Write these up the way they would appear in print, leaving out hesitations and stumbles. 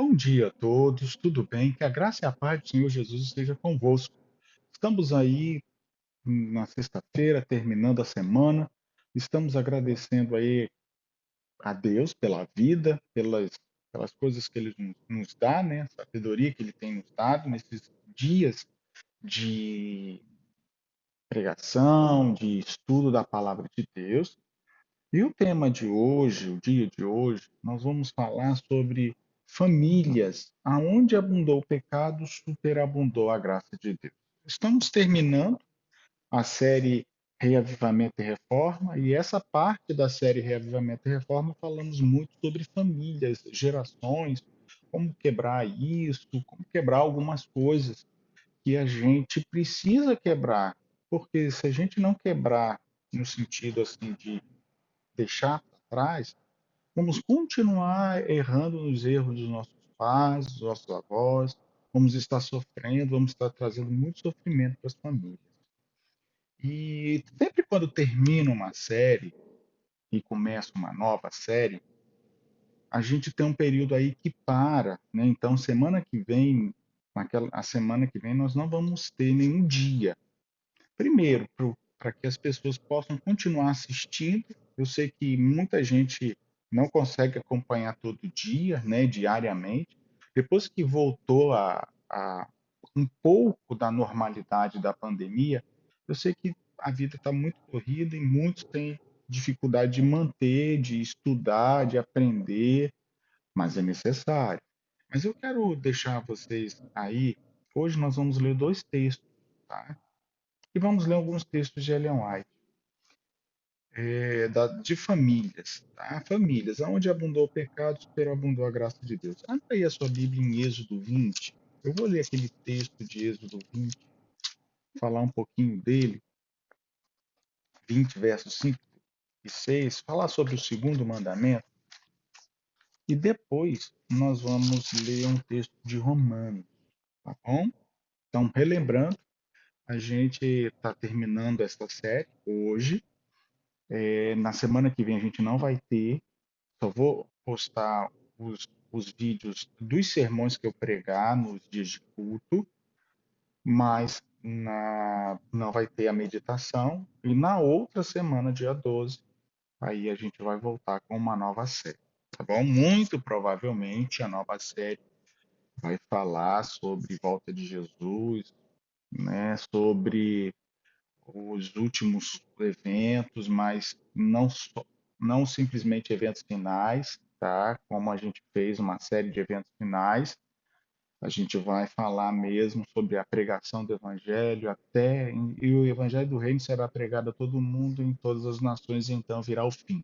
Bom dia a todos, tudo bem? Que a graça e a paz do Senhor Jesus esteja convosco. Estamos aí na sexta-feira, terminando a semana. Estamos agradecendo aí a Deus pela vida, pelas coisas que Ele nos dá, né? A sabedoria que Ele tem nos dado nesses dias de pregação, de estudo da palavra de Deus. E o tema de hoje, o dia de hoje, nós vamos falar sobre famílias. Aonde abundou o pecado, superabundou a graça de Deus. Estamos terminando a série Reavivamento e Reforma, e essa parte da série Reavivamento e Reforma falamos muito sobre famílias, gerações, como quebrar isso, como quebrar algumas coisas que a gente precisa quebrar, porque se a gente não quebrar no sentido assim de deixar para trás, vamos continuar errando nos erros dos nossos pais, dos nossos avós, vamos estar sofrendo, vamos estar trazendo muito sofrimento para as famílias. E sempre quando termina uma série e começa uma nova série, a gente tem um período aí que para, né? Então, semana que vem, a semana que vem, nós não vamos ter nenhum dia. Primeiro, para que as pessoas possam continuar assistindo. Eu sei que muita gente não consegue acompanhar todo dia, né, diariamente. Depois que voltou a um pouco da normalidade da pandemia, eu sei que a vida está muito corrida e muitos têm dificuldade de manter, de estudar, de aprender, mas é necessário. Mas eu quero deixar vocês aí. Hoje nós vamos ler dois textos, tá? E vamos ler alguns textos de Ellen White, de famílias, tá? Famílias, onde abundou o pecado, superabundou a graça de Deus. Abra aí a sua Bíblia em Êxodo 20. Eu vou ler aquele texto de Êxodo 20, falar um pouquinho dele, 20, versos 5 e 6, falar sobre o segundo mandamento, e depois nós vamos ler um texto de Romanos, tá bom? Então, relembrando, a gente está terminando essa série hoje. Na semana que vem a gente não vai ter. Só vou postar os vídeos dos sermões que eu pregar nos dias de culto, mas não vai ter a meditação. E na outra semana, dia 12, aí a gente vai voltar com uma nova série. Tá bom? Muito provavelmente a nova série vai falar sobre volta de Jesus, né? Sobre os últimos eventos, mas não simplesmente eventos finais, tá? Como a gente fez uma série de eventos finais, a gente vai falar mesmo sobre a pregação do Evangelho e o Evangelho do Reino será pregado a todo mundo em todas as nações, e então virá o fim.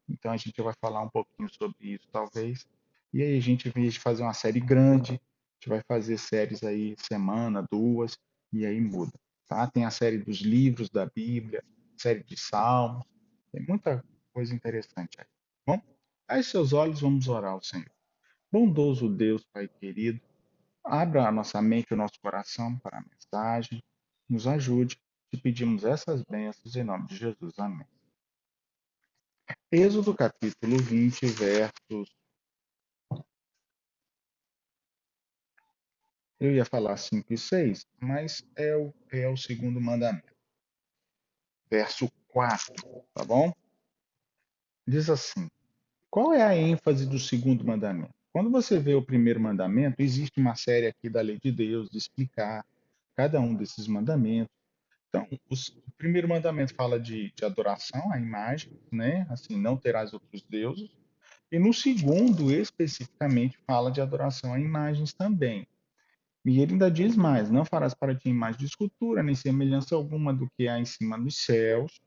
Então a gente vai falar um pouquinho sobre isso, talvez. E aí a gente, em vez de fazer uma série grande, a gente vai fazer séries aí semana, duas, e aí muda, tá? Tem a série dos livros da Bíblia, série de Salmos, tem muita coisa interessante aí. Bom, feche seus olhos, vamos orar ao Senhor. Bondoso Deus, Pai querido, abra a nossa mente e o nosso coração para a mensagem, nos ajude, te pedimos essas bênçãos em nome de Jesus. Amém. Êxodo capítulo 20, versos. Eu ia falar 5 e 6, mas é o segundo mandamento. Verso 4, tá bom? Diz assim: qual é a ênfase do segundo mandamento? Quando você vê o primeiro mandamento, existe uma série aqui da lei de Deus de explicar cada um desses mandamentos. Então, o primeiro mandamento fala de adoração à imagem, né? Assim, não terás outros deuses. E no segundo, especificamente, fala de adoração a imagens também. E ele ainda diz mais: não farás para ti imagem de escultura, nem semelhança alguma do que há em cima dos céus,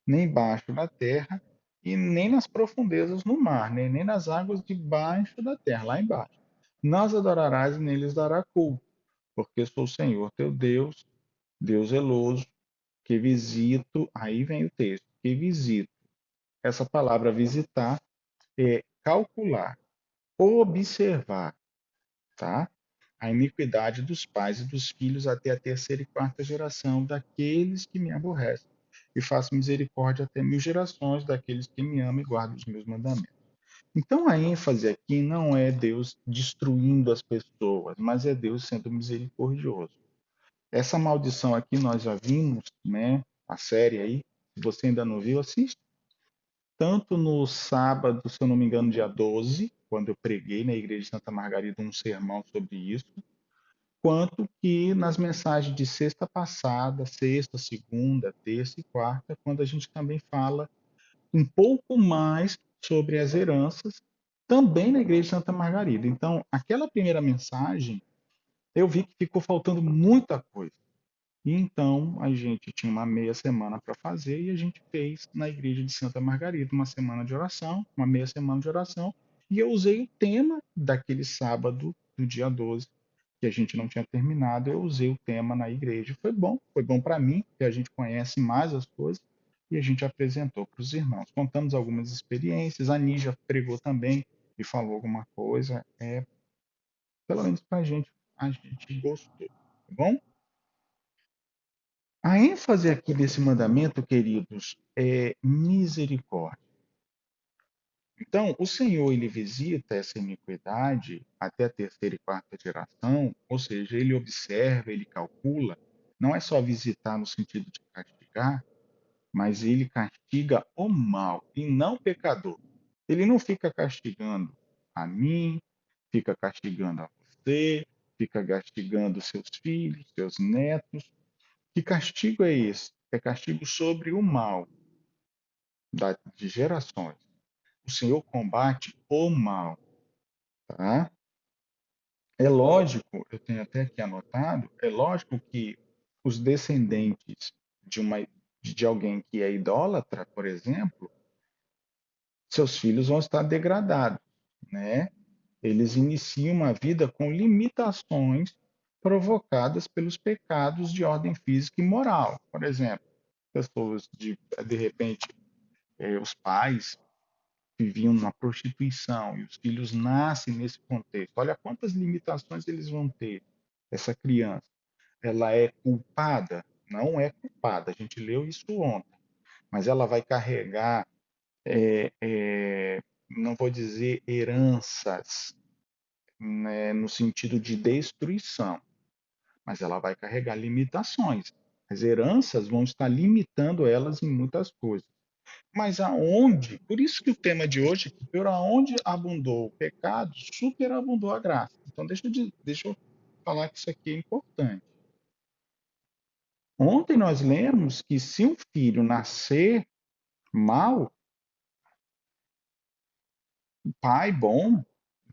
nem embaixo da terra, e nem nas profundezas no mar, nem nas águas debaixo da terra, lá embaixo. Não as adorarás e nem lhes dará culto, porque sou o Senhor teu Deus, Deus zeloso, que visito. Aí vem o texto: que visito. Essa palavra visitar é calcular, observar, tá? A iniquidade dos pais e dos filhos até a terceira e quarta geração daqueles que me aborrecem. E faço misericórdia até 1000 gerações daqueles que me amam e guardam os meus mandamentos. Então a ênfase aqui não é Deus destruindo as pessoas, mas é Deus sendo misericordioso. Essa maldição aqui nós já vimos, né? A série aí. Se você ainda não viu, assista. Tanto no sábado, se eu não me engano, dia 12, quando eu preguei na igreja de Santa Margarida um sermão sobre isso, quanto que nas mensagens de sexta passada, sexta, segunda, terça e quarta, quando a gente também fala um pouco mais sobre as heranças, também na igreja de Santa Margarida. Então, aquela primeira mensagem, eu vi que ficou faltando muita coisa. E então a gente tinha uma meia semana para fazer e a gente fez na igreja de Santa Margarida uma semana de oração, uma meia semana de oração, e eu usei o tema daquele sábado do dia 12 que a gente não tinha terminado, eu usei o tema na igreja. Foi bom para mim, porque a gente conhece mais as coisas e a gente apresentou para os irmãos. Contamos algumas experiências, a Nígia pregou também e falou alguma coisa, pelo menos para a gente gostou, tá bom? A ênfase aqui desse mandamento, queridos, é misericórdia. Então, o Senhor ele visita essa iniquidade até a terceira e quarta geração, ou seja, ele observa, ele calcula. Não é só visitar no sentido de castigar, mas ele castiga o mal e não o pecador. Ele não fica castigando a mim, fica castigando a você, fica castigando seus filhos, seus netos. Que castigo é esse? É castigo sobre o mal de gerações. O Senhor combate o mal, tá? É lógico, eu tenho até aqui anotado, é lógico que os descendentes de uma de alguém que é idólatra, por exemplo, seus filhos vão estar degradados, né? Eles iniciam uma vida com limitações provocadas pelos pecados de ordem física e moral. Por exemplo, pessoas de repente, os pais viviam na prostituição e os filhos nascem nesse contexto. Olha quantas limitações eles vão ter. Essa criança, ela é culpada? Não é culpada. A gente leu isso ontem, mas ela vai carregar, não vou dizer heranças, né, no sentido de destruição, mas ela vai carregar limitações. As heranças vão estar limitando elas em muitas coisas. Mas aonde, por isso que o tema de hoje é que por aonde abundou o pecado, superabundou a graça. Então deixa eu falar que isso aqui é importante. Ontem nós lemos que se um filho nascer mal, o pai bom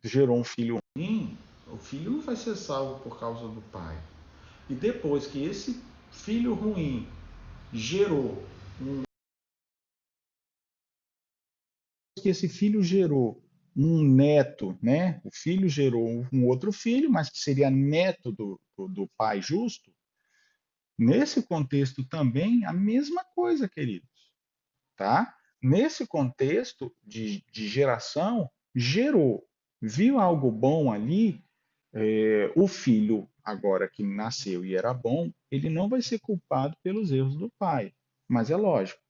gerou um filho ruim, o filho não vai ser salvo por causa do pai. E depois que esse filho ruim gerou, que esse filho gerou um neto, né? O filho gerou um outro filho, mas que seria neto do pai justo. Nesse contexto também, a mesma coisa, queridos, tá? Nesse contexto de geração, gerou, viu algo bom ali, o filho, agora que nasceu e era bom, ele não vai ser culpado pelos erros do pai. Mas é lógico,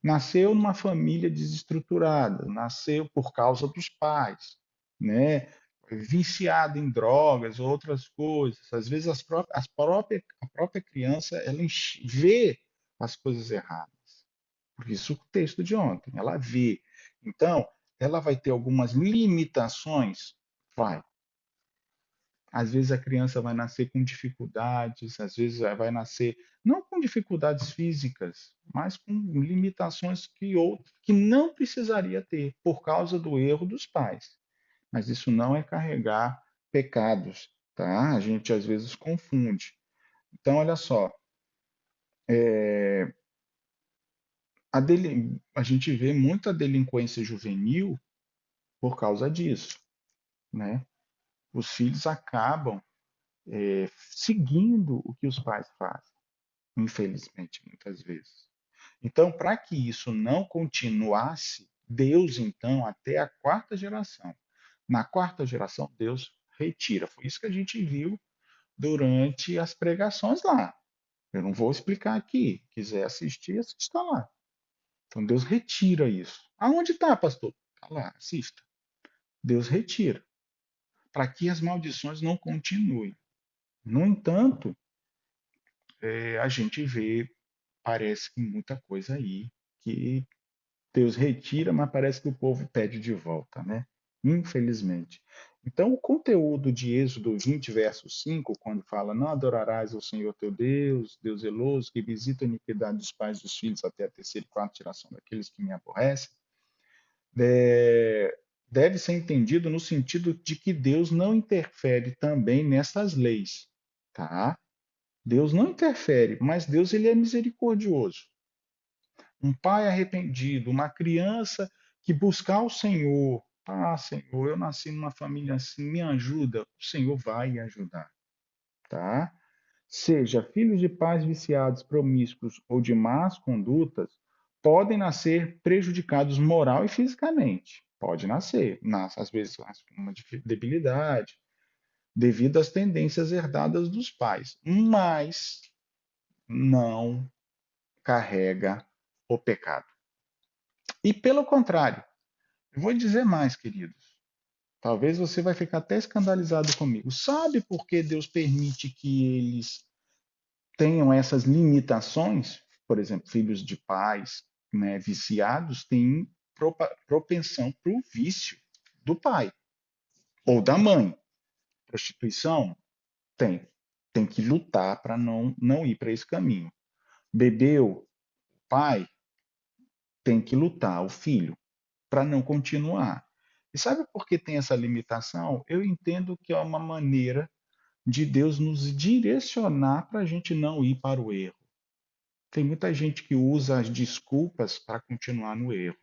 nasceu numa família desestruturada, nasceu por causa dos pais, né? Viciado em drogas, outras coisas. Às vezes a própria criança ela vê as coisas erradas. Por isso o texto de ontem, ela vê. Então, ela vai ter algumas limitações? Vai. Às vezes a criança vai nascer com dificuldades, às vezes vai nascer não com dificuldades físicas, mas com limitações que não precisaria ter por causa do erro dos pais. Mas isso não é carregar pecados, tá? A gente às vezes confunde. Então, olha só, a gente vê muita delinquência juvenil por causa disso, né? Os filhos acabam seguindo o que os pais fazem. Infelizmente, muitas vezes. Então, para que isso não continuasse, Deus, então, até a quarta geração. Na quarta geração, Deus retira. Foi isso que a gente viu durante as pregações lá. Eu não vou explicar aqui. Quiser assistir, assista lá. Então, Deus retira isso. Aonde está, pastor? Está lá, assista. Deus retira, para que as maldições não continuem. No entanto, a gente vê, parece que muita coisa aí que Deus retira, mas parece que o povo pede de volta, né? Infelizmente. Então, o conteúdo de Êxodo 20, verso 5, quando fala: Não adorarás ao Senhor teu Deus, Deus zeloso, que visita a iniquidade dos pais e dos filhos até a terceira e quarta geração daqueles que me aborrecem, deve ser entendido no sentido de que Deus não interfere também nessas leis, tá? Deus não interfere, mas Deus ele é misericordioso. Um pai arrependido, uma criança que buscar o Senhor, Senhor, eu nasci numa família assim, me ajuda, o Senhor vai ajudar, tá? Seja filhos de pais viciados, promíscuos ou de más condutas, podem nascer prejudicados moral e fisicamente. Pode nascer, nasce às vezes com uma debilidade, devido às tendências herdadas dos pais, mas não carrega o pecado. E pelo contrário, eu vou dizer mais, queridos. Talvez você vai ficar até escandalizado comigo. Sabe por que Deus permite que eles tenham essas limitações? Por exemplo, filhos de pais, né, viciados têm propensão para o vício do pai ou da mãe. Prostituição tem. Tem que lutar para não ir para esse caminho. Bebeu, pai tem que lutar, o filho, para não continuar. E sabe por que tem essa limitação? Eu entendo que é uma maneira de Deus nos direcionar para a gente não ir para o erro. Tem muita gente que usa as desculpas para continuar no erro.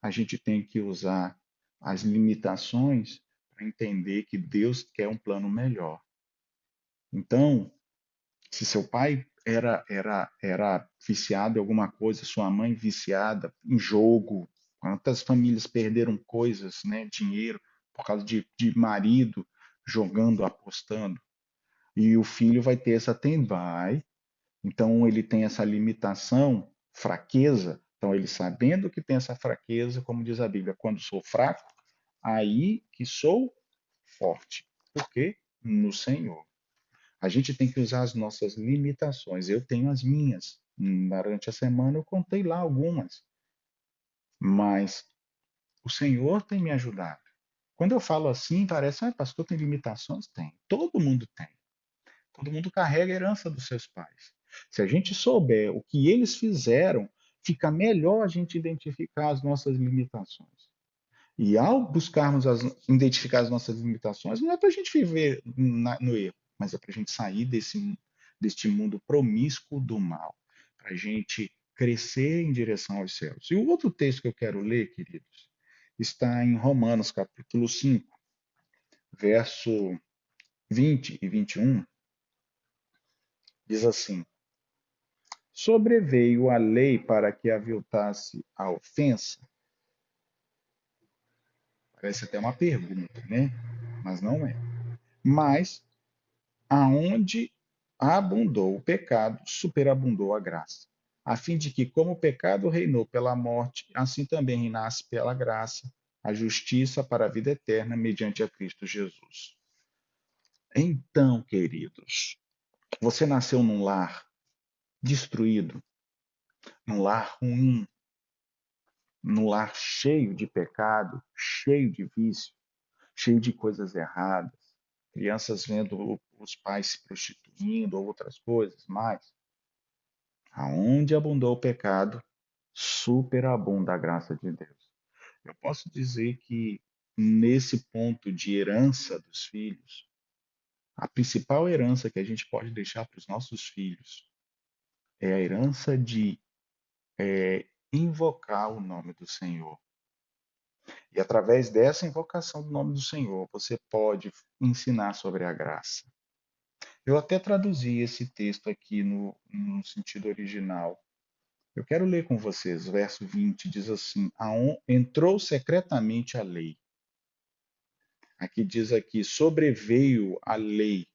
A gente tem que usar as limitações para entender que Deus quer um plano melhor. Então, se seu pai era viciado em alguma coisa, sua mãe viciada em jogo, quantas famílias perderam coisas, né, dinheiro, por causa de marido jogando, apostando, e o filho vai ter essa vai, então ele tem essa limitação, fraqueza, então ele sabendo que tem essa fraqueza, como diz a Bíblia, quando sou fraco, aí que sou forte. Por quê? No Senhor. A gente tem que usar as nossas limitações. Eu tenho as minhas. Durante a semana eu contei lá algumas. Mas o Senhor tem me ajudado. Quando eu falo assim, parece, pastor, tem limitações? Tem. Todo mundo tem. Todo mundo carrega a herança dos seus pais. Se a gente souber o que eles fizeram, fica melhor a gente identificar as nossas limitações. E ao buscarmos identificar as nossas limitações, não é para a gente viver no erro, mas é para a gente sair deste mundo promíscuo do mal, para a gente crescer em direção aos céus. E o outro texto que eu quero ler, queridos, está em Romanos, capítulo 5, verso 20 e 21, diz assim: Sobreveio a lei para que aviltasse a ofensa. Parece até uma pergunta, né? Mas não é. Mas aonde abundou o pecado, superabundou a graça, a fim de que, como o pecado reinou pela morte, assim também reinasse pela graça a justiça para a vida eterna mediante a Cristo Jesus. Então, queridos, você nasceu num lar destruído, num lar ruim, num lar cheio de pecado, cheio de vício, cheio de coisas erradas, crianças vendo os pais se prostituindo ou outras coisas mais. Aonde abundou o pecado, superabunda a graça de Deus. Eu posso dizer que nesse ponto de herança dos filhos, a principal herança que a gente pode deixar para os nossos filhos é a herança de invocar o nome do Senhor. E através dessa invocação do nome do Senhor, você pode ensinar sobre a graça. Eu até traduzi esse texto aqui no sentido original. Eu quero ler com vocês, verso 20 diz assim: entrou secretamente a lei. Aqui diz aqui, sobreveio a lei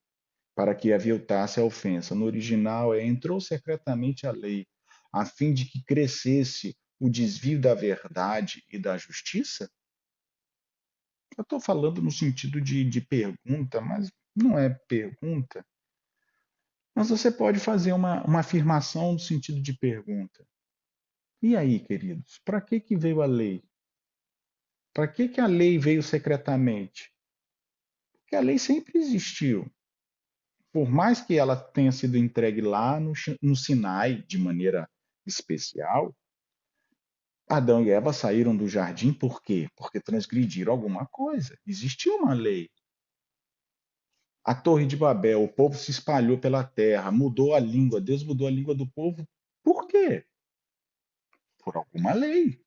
para que aviltasse a ofensa. No original entrou secretamente a lei, a fim de que crescesse o desvio da verdade e da justiça. Eu estou falando no sentido de pergunta, mas não é pergunta. Mas você pode fazer uma afirmação no sentido de pergunta. E aí, queridos, para que veio a lei? Para que a lei veio secretamente? Porque a lei sempre existiu. Por mais que ela tenha sido entregue lá no Sinai de maneira especial, Adão e Eva saíram do jardim por quê? Porque transgrediram alguma coisa. Existiu uma lei. A Torre de Babel, o povo se espalhou pela terra, mudou a língua, Deus mudou a língua do povo. Por quê? Por alguma lei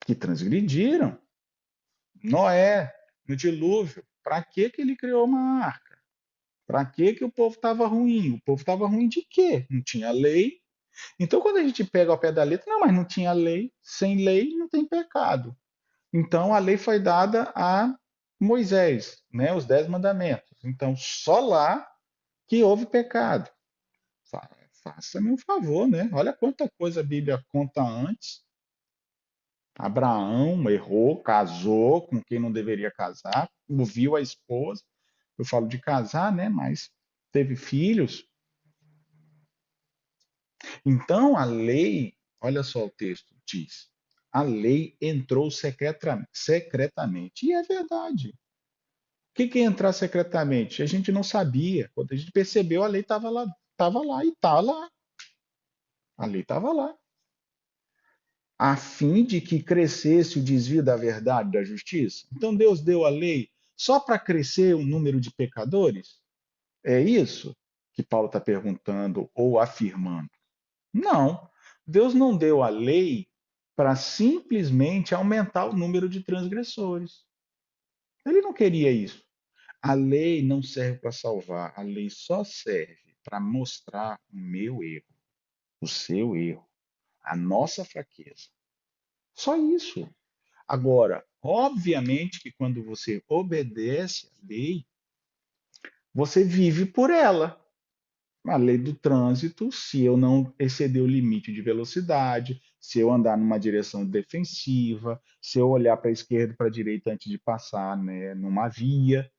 que transgrediram. Noé, no dilúvio, para que ele criou uma arca? Para que o povo estava ruim? O povo estava ruim de quê? Não tinha lei. Então, quando a gente pega ao pé da letra, não, mas não tinha lei. Sem lei não tem pecado. Então, a lei foi dada a Moisés, né? Os 10 mandamentos. Então, só lá que houve pecado. Faça-me um favor, né? Olha quanta coisa a Bíblia conta antes. Abraão errou, casou com quem não deveria casar, ouviu a esposa. Eu falo de casar, né? Mas teve filhos. Então a lei, olha só o texto, diz: a lei entrou secretamente. E é verdade. O que é entrar secretamente? A gente não sabia. Quando a gente percebeu, a lei estava lá e está lá. A lei estava lá. A fim de que crescesse o desvio da verdade, da justiça. Então Deus deu a lei só para crescer o número de pecadores? É isso que Paulo está perguntando ou afirmando? Não. Deus não deu a lei para simplesmente aumentar o número de transgressores. Ele não queria isso. A lei não serve para salvar, a lei só serve para mostrar o meu erro, o seu erro, a nossa fraqueza. Só isso. Agora, obviamente que quando você obedece à lei, você vive por ela. A lei do trânsito, se eu não exceder o limite de velocidade, se eu andar numa direção defensiva, se eu olhar para a esquerda e para a direita antes de passar, né, numa via,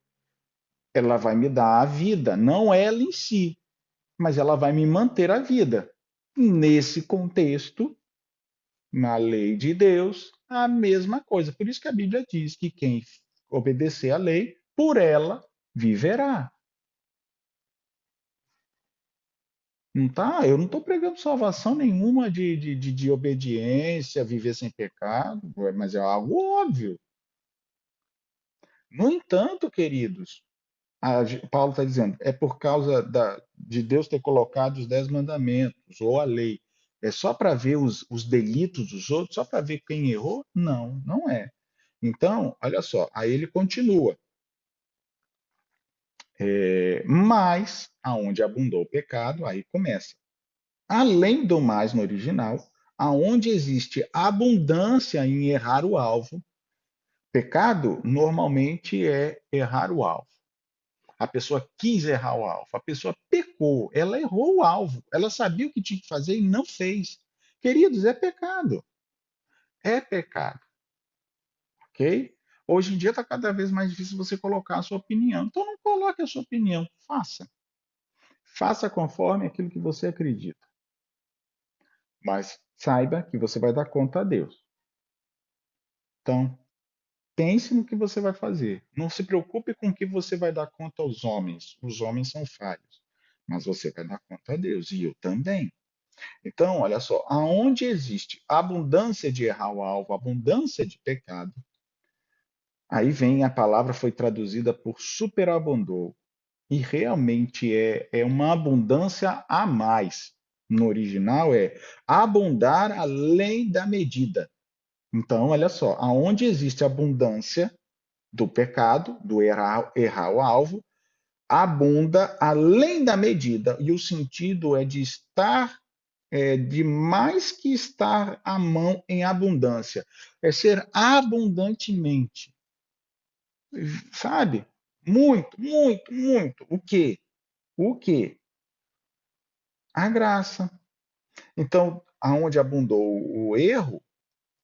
ela vai me dar a vida, não ela em si, mas ela vai me manter a vida. Nesse contexto, na lei de Deus, a mesma coisa. Por isso que a Bíblia diz que quem obedecer à lei, por ela viverá. Não tá? Eu não estou pregando salvação nenhuma de obediência, viver sem pecado, mas é algo óbvio. No entanto, queridos, Paulo está dizendo, é por causa de Deus ter colocado os 10 mandamentos ou a lei. É só para ver os delitos dos outros, só para ver quem errou? Não, não é. Então, olha só, aí ele continua. Mas, aonde abundou o pecado, aí começa. Além do mais no original, aonde existe abundância em errar o alvo, pecado normalmente é errar o alvo. A pessoa quis errar o alvo, a pessoa pecou, ela errou o alvo, ela sabia o que tinha que fazer e não fez. Queridos, é pecado. É pecado, ok? Hoje em dia está cada vez mais difícil você colocar a sua opinião. Então não coloque a sua opinião, faça. Faça conforme aquilo que você acredita. Mas saiba que você vai dar conta a Deus. Então, pense no que você vai fazer. Não se preocupe com o que você vai dar conta aos homens. Os homens são falhos. Mas você vai dar conta a Deus. E eu também. Então, olha só. Aonde existe abundância de errar o alvo, abundância de pecado, aí vem a palavra, foi traduzida por superabundou. E realmente é uma abundância a mais. No original é abundar além da medida. Então, olha só, aonde existe abundância do pecado, do errar o alvo, abunda além da medida. E o sentido é de estar, de mais que estar à mão em abundância. É ser abundantemente. Sabe? Muito, muito, muito. O quê? O quê? A graça. Então, aonde abundou o erro,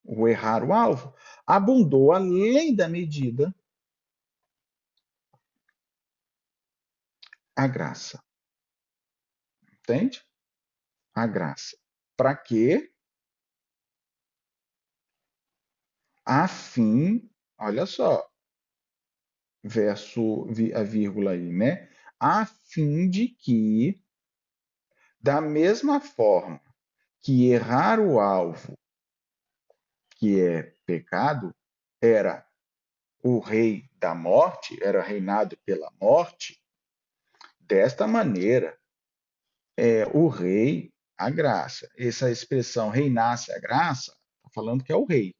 o errar o alvo, abundou além da medida a graça. Entende? A graça. Para quê? A fim, olha só, a vírgula aí, né? A fim de que, da mesma forma que errar o alvo, que é pecado, era o rei da morte, era reinado pela morte, desta maneira, o rei, a graça. Essa expressão reinasse a graça, está falando que é o rei.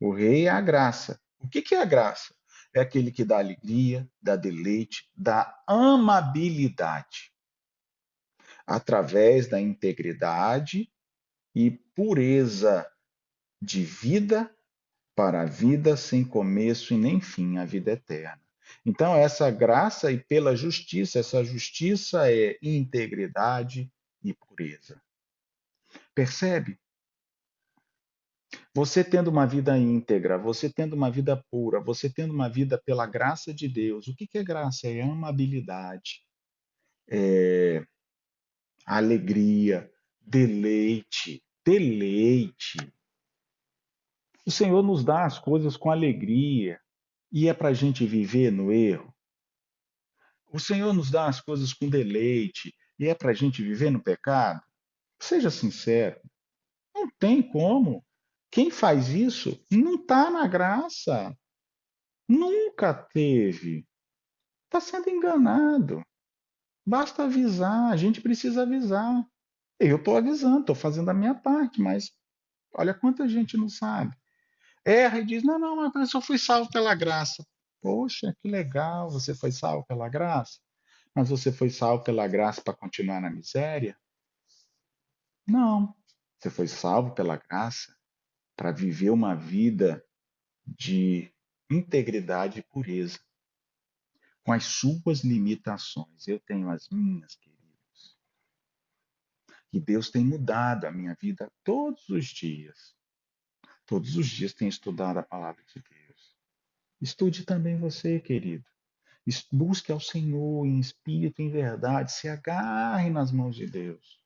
O rei é a graça. O que é a graça? É aquele que dá alegria, dá deleite, dá amabilidade, através da integridade e pureza de vida para a vida sem começo e nem fim, a vida eterna. Então, essa graça e pela justiça, essa justiça é integridade e pureza. Percebe? Você tendo uma vida íntegra, você tendo uma vida pura, você tendo uma vida pela graça de Deus. O que é graça? É amabilidade, alegria, deleite, deleite. O Senhor nos dá as coisas com alegria e é para a gente viver no erro. O Senhor nos dá as coisas com deleite e é para a gente viver no pecado. Seja sincero, não tem como. Quem faz isso não está na graça. Nunca teve. Está sendo enganado. Basta avisar, a gente precisa avisar. Eu estou avisando, estou fazendo a minha parte, mas olha quanta gente não sabe. Erra e diz: não, não, mas eu só fui salvo pela graça. Poxa, que legal, você foi salvo pela graça? Mas você foi salvo pela graça para continuar na miséria? Não. Você foi salvo pela graça para viver uma vida de integridade e pureza, com as suas limitações. Eu tenho as minhas, queridos. E Deus tem mudado a minha vida todos os dias. Todos os dias tenho estudado a palavra de Deus. Estude também você, querido. Busque ao Senhor em espírito e em verdade. Se agarre nas mãos de Deus.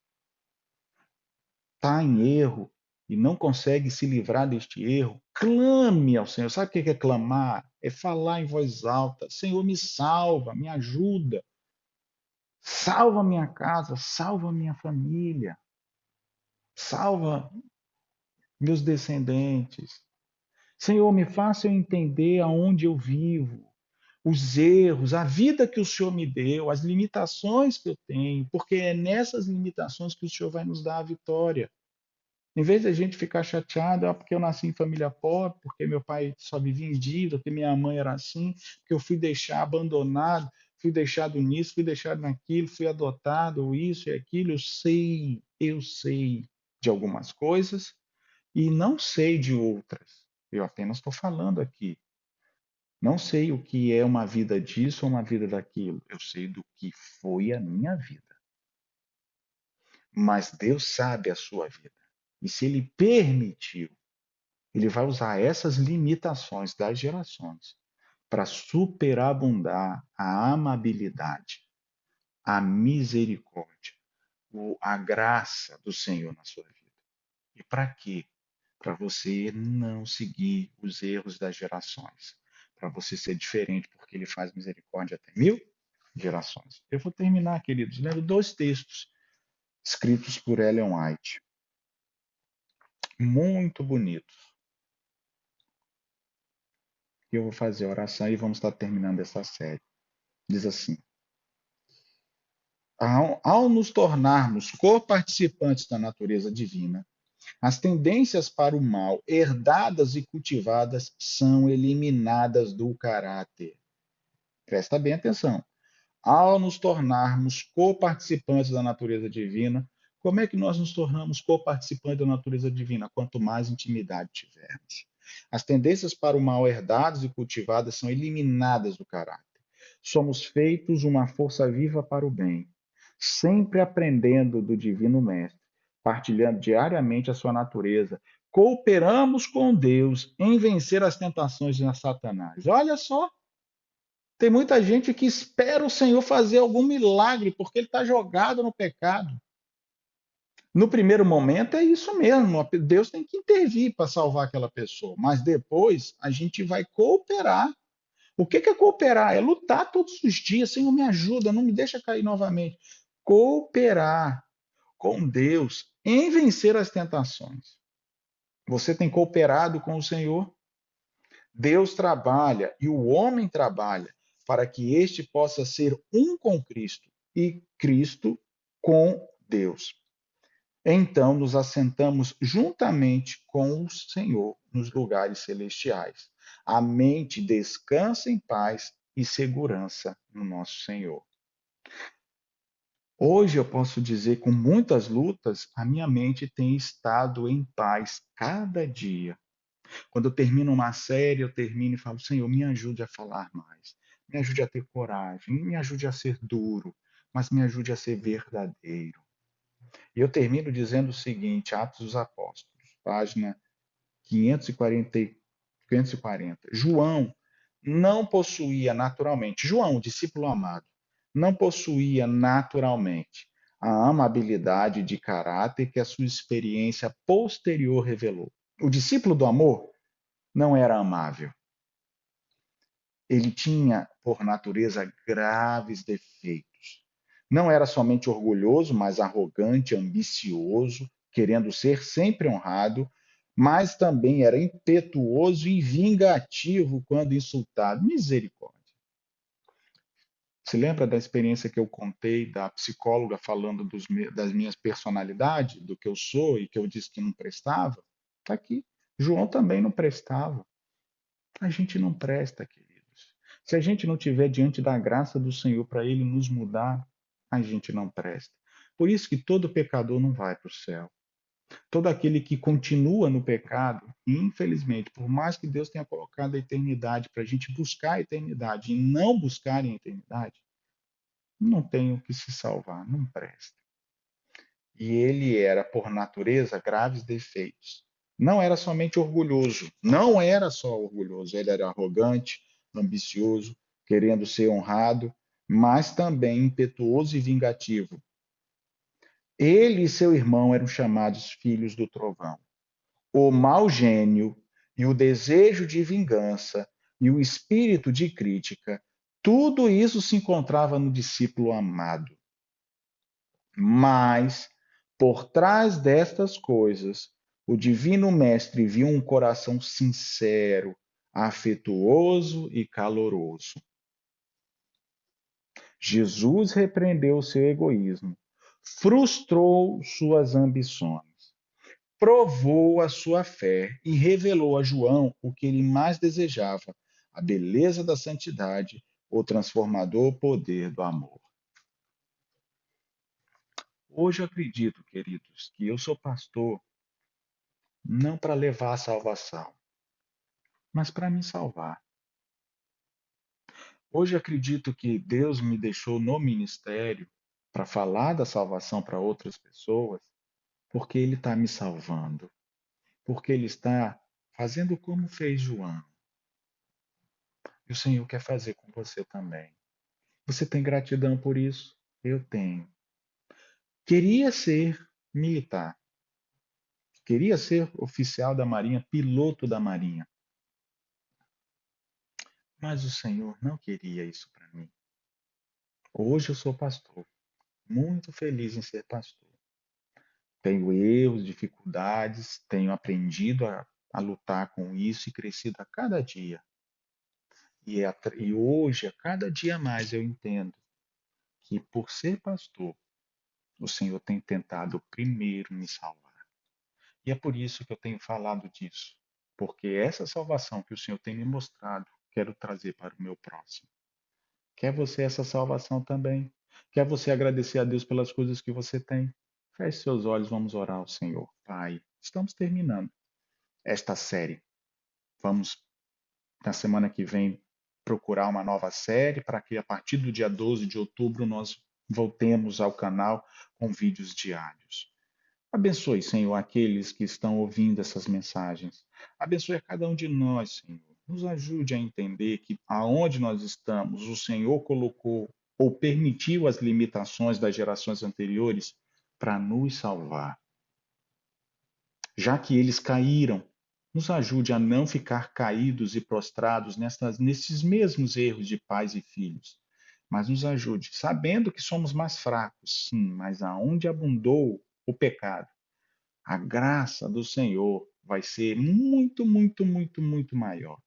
Está em erro e não consegue se livrar deste erro, clame ao Senhor. Sabe o que é clamar? É falar em voz alta: Senhor, me salva, me ajuda. Salva minha casa, salva minha família, salva meus descendentes. Senhor, me faça eu entender aonde eu vivo, os erros, a vida que o Senhor me deu, as limitações que eu tenho, porque é nessas limitações que o Senhor vai nos dar a vitória. Em vez de a gente ficar chateado, porque eu nasci em família pobre, porque meu pai só vivia em dívida, porque minha mãe era assim, porque eu fui deixar abandonado, fui deixado nisso, fui deixado naquilo, fui adotado, ou isso e aquilo, eu sei de algumas coisas e não sei de outras. Eu apenas estou falando aqui. Não sei o que é uma vida disso ou uma vida daquilo. Eu sei do que foi a minha vida. Mas Deus sabe a sua vida. E se Ele permitiu, Ele vai usar essas limitações das gerações para superabundar a amabilidade, a misericórdia, a graça do Senhor na sua vida. E para quê? Para você não seguir os erros das gerações, para você ser diferente, porque Ele faz misericórdia até 1000 gerações. Eu vou terminar, queridos, lendo 2 textos escritos por Ellen White, muito bonitos. Eu vou fazer a oração e vamos estar terminando essa série. Diz assim: ao nos tornarmos coparticipantes da natureza divina, as tendências para o mal, herdadas e cultivadas, são eliminadas do caráter. Presta bem atenção. Ao nos tornarmos coparticipantes da natureza divina, como é que nós nos tornamos coparticipantes da natureza divina? Quanto mais intimidade tivermos. As tendências para o mal herdadas e cultivadas são eliminadas do caráter. Somos feitos uma força viva para o bem, sempre aprendendo do Divino Mestre, partilhando diariamente a sua natureza, cooperamos com Deus em vencer as tentações de Satanás. Olha só, tem muita gente que espera o Senhor fazer algum milagre porque ele está jogado no pecado. No primeiro momento é isso mesmo, Deus tem que intervir para salvar aquela pessoa, mas depois a gente vai cooperar. O que é cooperar? É lutar todos os dias, Senhor, me ajuda, não me deixa cair novamente. Cooperar com Deus em vencer as tentações. Você tem cooperado com o Senhor? Deus trabalha e o homem trabalha para que este possa ser um com Cristo e Cristo com Deus. Então nos assentamos juntamente com o Senhor nos lugares celestiais. A mente descansa em paz e segurança no nosso Senhor. Hoje eu posso dizer, com muitas lutas, a minha mente tem estado em paz cada dia. Quando eu termino uma série, eu termino e falo: Senhor, me ajude a falar mais, me ajude a ter coragem, me ajude a ser duro, mas me ajude a ser verdadeiro. E eu termino dizendo o seguinte, Atos dos Apóstolos, página 540, 540. João não possuía naturalmente, João, o discípulo amado, não possuía naturalmente a amabilidade de caráter que a sua experiência posterior revelou. O discípulo do amor não era amável. Ele tinha, por natureza, graves defeitos. Não era somente orgulhoso, mas arrogante, ambicioso, querendo ser sempre honrado, mas também era impetuoso e vingativo quando insultado. Misericórdia. Se lembra da experiência que eu contei da psicóloga falando das minhas personalidades, do que eu sou e que eu disse que não prestava? Está aqui. João também não prestava. A gente não presta, queridos. Se a gente não tiver diante da graça do Senhor para Ele nos mudar, a gente não presta. Por isso que todo pecador não vai para o céu. Todo aquele que continua no pecado, infelizmente, por mais que Deus tenha colocado a eternidade para a gente buscar a eternidade e não buscar a eternidade, não tem o que se salvar, não presta. E ele era, por natureza, graves defeitos. Não era somente orgulhoso, não era só orgulhoso, ele era arrogante, ambicioso, querendo ser honrado, mas também impetuoso e vingativo. Ele e seu irmão eram chamados filhos do trovão. O mau gênio e o desejo de vingança e o espírito de crítica, tudo isso se encontrava no discípulo amado. Mas, por trás destas coisas, o Divino Mestre viu um coração sincero, afetuoso e caloroso. Jesus repreendeu seu egoísmo, frustrou suas ambições, provou a sua fé e revelou a João o que ele mais desejava: a beleza da santidade, o transformador poder do amor. Hoje eu acredito, queridos, que eu sou pastor não para levar a salvação, mas para me salvar. Hoje acredito que Deus me deixou no ministério para falar da salvação para outras pessoas, porque Ele está me salvando, porque Ele está fazendo como fez João. E o Senhor quer fazer com você também. Você tem gratidão por isso? Eu tenho. Queria ser militar, queria ser oficial da Marinha, piloto da Marinha. Mas o Senhor não queria isso para mim. Hoje eu sou pastor, muito feliz em ser pastor. Tenho erros, dificuldades, tenho aprendido a lutar com isso e crescido a cada dia. E hoje, a cada dia mais, eu entendo que por ser pastor, o Senhor tem tentado primeiro me salvar. E é por isso que eu tenho falado disso, porque essa salvação que o Senhor tem me mostrado, quero trazer para o meu próximo. Quer você essa salvação também? Quer você agradecer a Deus pelas coisas que você tem? Feche seus olhos, vamos orar ao Senhor. Pai, estamos terminando esta série. Vamos, na semana que vem, procurar uma nova série para que a partir do dia 12 de outubro nós voltemos ao canal com vídeos diários. Abençoe, Senhor, aqueles que estão ouvindo essas mensagens. Abençoe a cada um de nós, Senhor. Nos ajude a entender que aonde nós estamos, o Senhor colocou ou permitiu as limitações das gerações anteriores para nos salvar. Já que eles caíram, nos ajude a não ficar caídos e prostrados nesses mesmos erros de pais e filhos. Mas nos ajude, sabendo que somos mais fracos, sim, mas aonde abundou o pecado, a graça do Senhor vai ser muito, muito, muito, muito maior.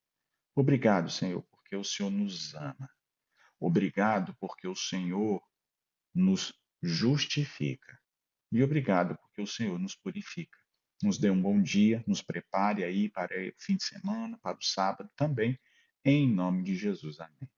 Obrigado, Senhor, porque o Senhor nos ama. Obrigado porque o Senhor nos justifica. E obrigado porque o Senhor nos purifica. Nos dê um bom dia, nos prepare aí para o fim de semana, para o sábado também, em nome de Jesus. Amém.